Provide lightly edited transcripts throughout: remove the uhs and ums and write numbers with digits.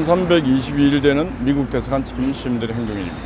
1322일 되는 미국 대사관 지킴이 시민들의 행동일입니다.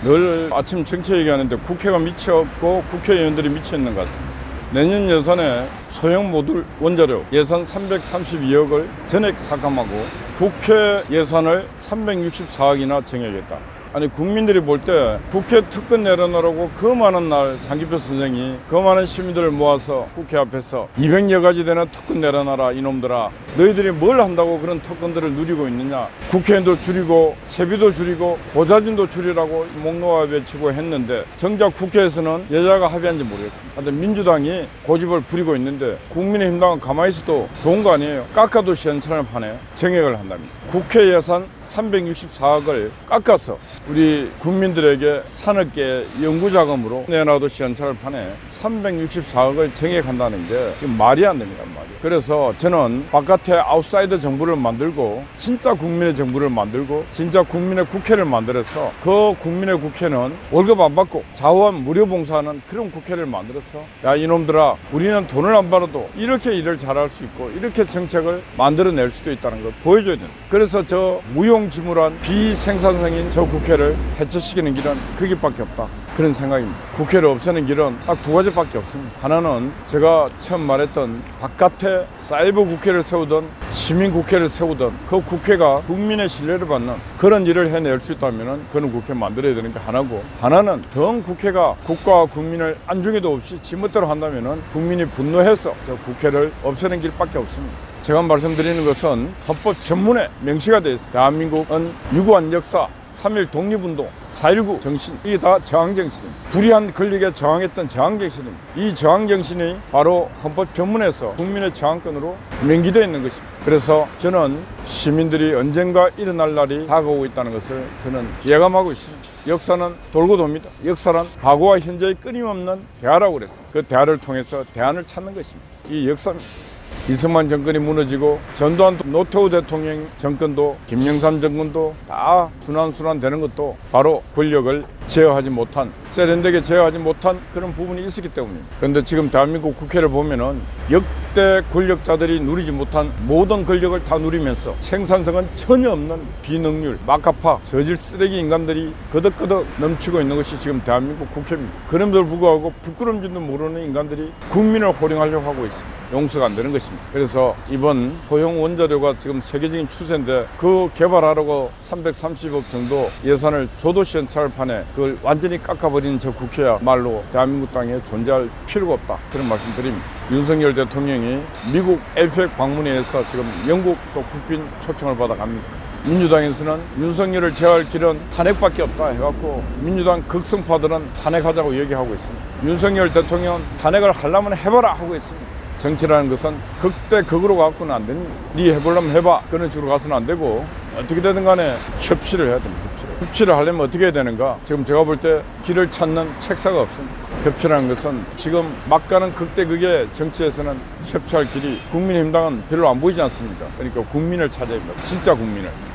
늘 아침 정치 얘기하는데 국회가 미쳤고 국회의원들이 미쳐있는 것 같습니다. 내년 예산에 소형 모듈 원자력 예산 332억을 전액 삭감하고 국회 예산을 364억이나 정해야겠다. 아니 국민들이 볼 때 국회 특권 내려놓으라고 그 많은 날 장기표 선생이 그 많은 시민들을 모아서 국회 앞에서 200여 가지 되는 특권 내려놔라 이놈들아, 너희들이 뭘 한다고 그런 특권들을 누리고 있느냐, 국회의원도 줄이고 세비도 줄이고 보좌진도 줄이라고 목 놓아 외치고 했는데 정작 국회에서는 여야가 합의한지 모르겠습니다. 근데 민주당이 고집을 부리고 있는데 국민의힘당은 가만히 있어도 좋은 거 아니에요. 깎아도 시원찮을 판에 정액을 한답니다. 국회 예산 364억을 깎아서 우리 국민들에게 산업계 연구자금으로 내놔도 시원찮을 판에 364억을 정액한다는 게 말이 안 됩니다. 그래서 저는 바깥에 아웃사이더 정부를 만들고 진짜 국민의 정부를 만들고 진짜 국민의 국회를 만들어서 그 국민의 국회는 월급 안 받고 자원 무료 봉사하는 그런 국회를 만들어서 야 이놈들아, 우리는 돈을 안 받아도 이렇게 일을 잘할 수 있고 이렇게 정책을 만들어낼 수도 있다는 걸 보여줘야 된다. 그래서 저 무용지물한 비생산성인 저 국회를 해체시키는 길은 그 길밖에 없다, 그런 생각입니다. 국회를 없애는 길은 딱 두 가지밖에 없습니다. 하나는 제가 처음 말했던 바깥에 사이버 국회를 세우던 시민 국회를 세우던 그 국회가 국민의 신뢰를 받는 그런 일을 해낼 수 있다면 그런 국회 만들어야 되는 게 하나고, 하나는 전 국회가 국가와 국민을 안중에도 없이 지멋대로 한다면 국민이 분노해서 저 국회를 없애는 길밖에 없습니다. 제가 말씀드리는 것은 헌법 전문에 명시가 되어 있습니다. 대한민국은 유구한 역사, 3.1 독립운동, 4.19 정신, 이게 다 저항정신입니다. 불의한 권력에 저항했던 저항정신입니다. 이 저항정신이 바로 헌법 전문에서 국민의 저항권으로 명기되어 있는 것입니다. 그래서 저는 시민들이 언젠가 일어날 날이 다가오고 있다는 것을 저는 예감하고 있습니다. 역사는 돌고 돕니다. 역사란 과거와 현재의 끊임없는 대화라고 그랬습니다. 그 대화를 통해서 대안을 찾는 것입니다. 이 역사입니다. 이승만 정권이 무너지고 전두환 노태우 대통령 정권도 김영삼 정권도 다 순환 되는 것도 바로 권력을 제어하지 못한, 세련되게 제어하지 못한 그런 부분이 있었기 때문입니다. 그런데 지금 대한민국 국회를 보면은 역대 권력자들이 누리지 못한 모든 권력을 다 누리면서 생산성은 전혀 없는 비능률, 막가파, 저질 쓰레기 인간들이 거덕거덕 넘치고 있는 것이 지금 대한민국 국회입니다. 그럼에도 불구하고 부끄럼진도 모르는 인간들이 국민을 호령하려고 하고 있습니다. 용서가 안 되는 것입니다. 그래서 이번 소형 원자료가 지금 세계적인 추세인데 그 개발하려고 330억 정도 예산을 줘도 시원찮을 판에 그걸 완전히 깎아버리는 저 국회야말로 대한민국 땅에 존재할 필요가 없다, 그런 말씀 드립니다. 윤석열 대통령이 미국 에이펙 방문회에서 지금 영국 또 국빈 초청을 받아 갑니다. 민주당에서는 윤석열을 제어할 길은 탄핵밖에 없다 해갖고 민주당 극성파들은 탄핵하자고 얘기하고 있습니다. 윤석열 대통령은 탄핵을 하려면 해봐라 하고 있습니다. 정치라는 것은 극대 극으로 갖고는 안 됩니다. 네 해보려면 해봐, 그런 식으로 가서는 안 되고 어떻게 되든 간에 협치를 해야 됩니다. 협치를 하려면 어떻게 해야 되는가? 지금 제가 볼 때 길을 찾는 책사가 없습니다. 협치라는 것은 지금 막 가는 극대극의 정치에서는 협치할 길이 국민의힘당은 별로 안 보이지 않습니까? 그러니까 국민을 찾아야 합니다.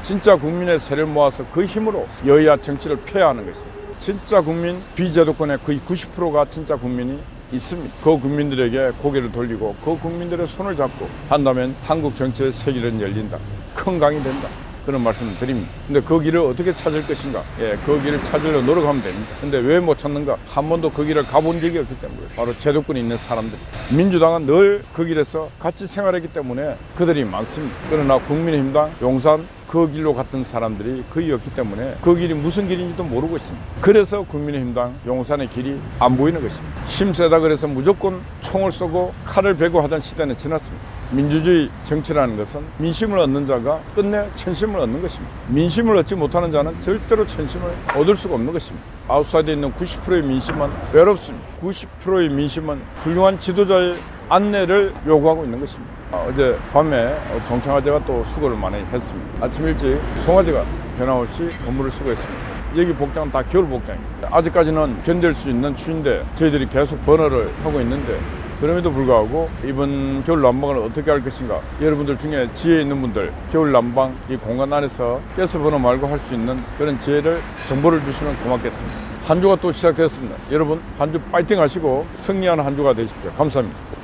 진짜 국민의 세를 모아서 그 힘으로 여야 정치를 펴야 하는 것입니다. 진짜 국민, 비제도권의 거의 90%가 진짜 국민이 있습니다. 그 국민들에게 고개를 돌리고 그 국민들의 손을 잡고 한다면 한국 정치의 새 길은 열린다, 큰 강이 된다, 그런 말씀을 드립니다. 근데 그 길을 어떻게 찾을 것인가? 그 길을 찾으려 노력하면 됩니다. 근데 왜 못 찾는가? 한 번도 그 길을 가본 적이 없기 때문에, 바로 제도권이 있는 사람들. 민주당은 늘 그 길에서 같이 생활했기 때문에 그들이 많습니다. 그러나 국민의힘당, 용산 그 길로 갔던 사람들이 거의 없기 때문에 그 길이 무슨 길인지도 모르고 있습니다. 그래서 국민의힘당 용산의 길이 안 보이는 것입니다. 힘세다 그래서 무조건 총을 쏘고 칼을 베고 하던 시대는 지났습니다. 민주주의 정치라는 것은 민심을 얻는 자가 끝내 천심을 얻는 것입니다. 민심을 얻지 못하는 자는 절대로 천심을 얻을 수가 없는 것입니다. 아웃사이드에 있는 90%의 민심은 외롭습니다. 90%의 민심은 훌륭한 지도자의 안내를 요구하고 있는 것입니다. 어제 밤에 종청화재가 또 수고를 많이 했습니다. 아침 일찍 송화재가 변함없이 근무를 수고했습니다. 여기 복장은 다 겨울 복장입니다. 아직까지는 견딜 수 있는 추위인데 저희들이 계속 번호를 하고 있는데, 그럼에도 불구하고 이번 겨울 난방을 어떻게 할 것인가, 여러분들 중에 지혜 있는 분들 겨울 난방 이 공간 안에서 가스 번호 말고 할 수 있는 그런 지혜를 정보를 주시면 고맙겠습니다. 한 주가 또 시작됐습니다. 여러분 한 주 파이팅 하시고 승리하는 한 주가 되십시오. 감사합니다.